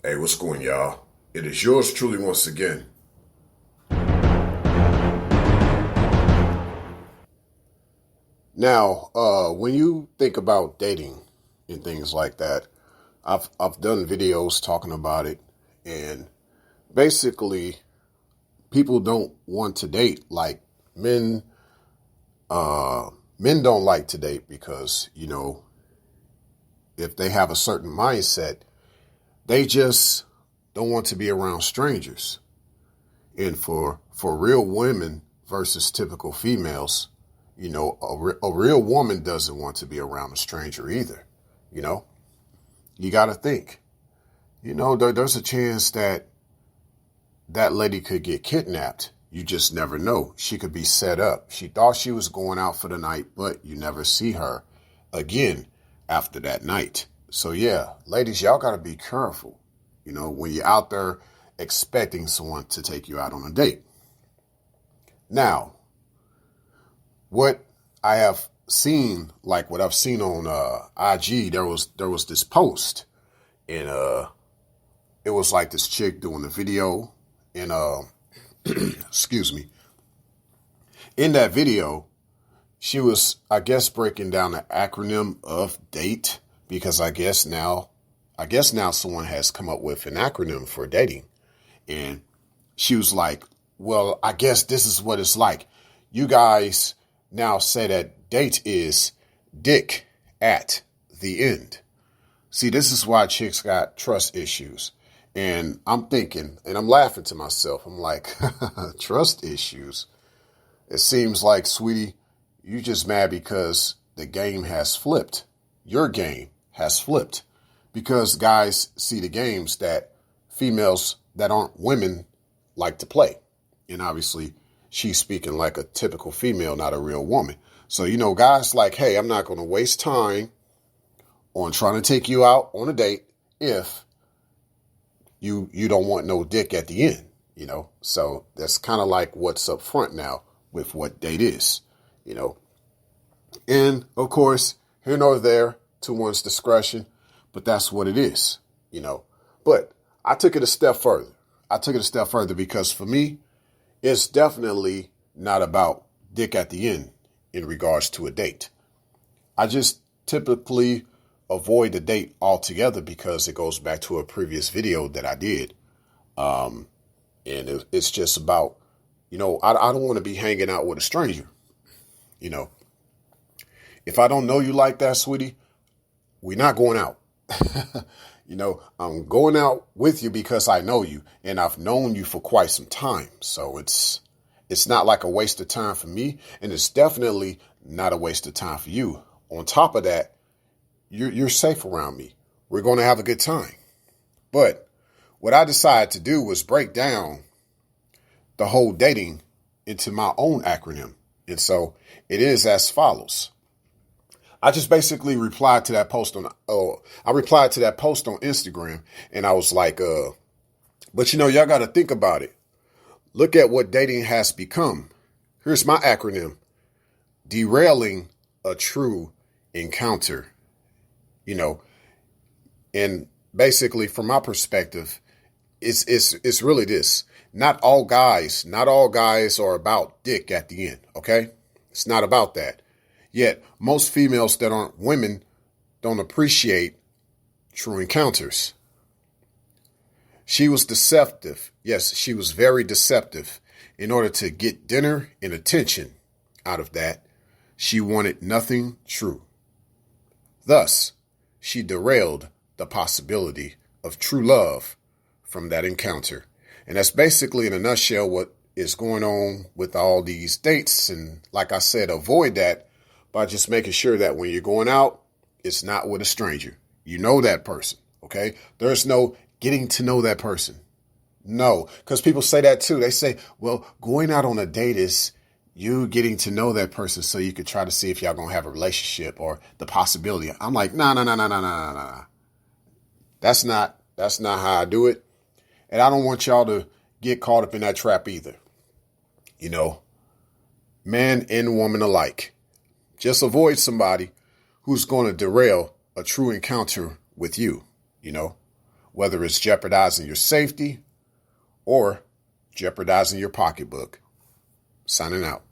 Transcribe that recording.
Hey, what's going, y'all? It is yours truly once again. Now, when you think about dating and things like that, I've done videos talking about it, and basically, people don't want to date. Like men, men don't like to date because if they have a certain mindset, they just don't want to be around strangers. And for real women versus typical females, a real woman doesn't want to be around a stranger either. You got to think, there's a chance that lady could get kidnapped. You just never know. She could be set up. She thought she was going out for the night, but you never see her again after that night. So yeah, ladies, y'all got to be careful, when you're out there expecting someone to take you out on a date. Now, what I have seen, like what I've seen on IG, there was this post, and it was like this chick doing the video, and excuse me, in that video, she was, I guess, breaking down the acronym of date, because I guess now someone has come up with an acronym for dating. And she was like, well, I guess this is what it's like. You guys now say that date is dick at the end. See, this is why chicks got trust issues. And I'm thinking, and I'm laughing to myself. I'm like, trust issues? It seems like, sweetie, you just mad because the game has flipped. Your game has flipped. Because guys see the games that females that aren't women like to play. And obviously, she's speaking like a typical female, not a real woman. So, guys like, hey, I'm not going to waste time on trying to take you out on a date if you don't want no dick at the end, So that's kind of like what's up front now with what date is, And, of course, here nor there, to one's discretion, but that's what it is, But I took it a step further. Because for me, it's definitely not about dick at the end in regards to a date. I just typically avoid the date altogether because it goes back to a previous video that I did. And it's just about, I don't want to be hanging out with a stranger. If I don't know you like that, sweetie, we're not going out. I'm going out with you because I know you and I've known you for quite some time. So it's not like a waste of time for me, and it's definitely not a waste of time for you. On top of that, you're safe around me. We're going to have a good time. But what I decided to do was break down the whole dating into my own acronym. And so it is as follows. I just basically replied to that post on Instagram, and I was like, but y'all got to think about it. Look at what dating has become. Here's my acronym: derailing a true encounter. And basically from my perspective, it's really this. Not all guys are about dick at the end. Okay. It's not about that. Yet most females that aren't women don't appreciate true encounters. She was deceptive. Yes, she was very deceptive. In order to get dinner and attention out of that, she wanted nothing true. Thus, she derailed the possibility of true love from that encounter. And that's basically in a nutshell what is going on with all these dates. And like I said, avoid that by just making sure that when you're going out, it's not with a stranger. You know that person, okay? There's no getting to know that person. No, because people say that too. They say, well, going out on a date is you getting to know that person so you could try to see if y'all going to have a relationship or the possibility. I'm like, no. That's not how I do it. And I don't want y'all to get caught up in that trap either. Man and woman alike. Just avoid somebody who's going to derail a true encounter with you. whether it's jeopardizing your safety or jeopardizing your pocketbook. Signing out.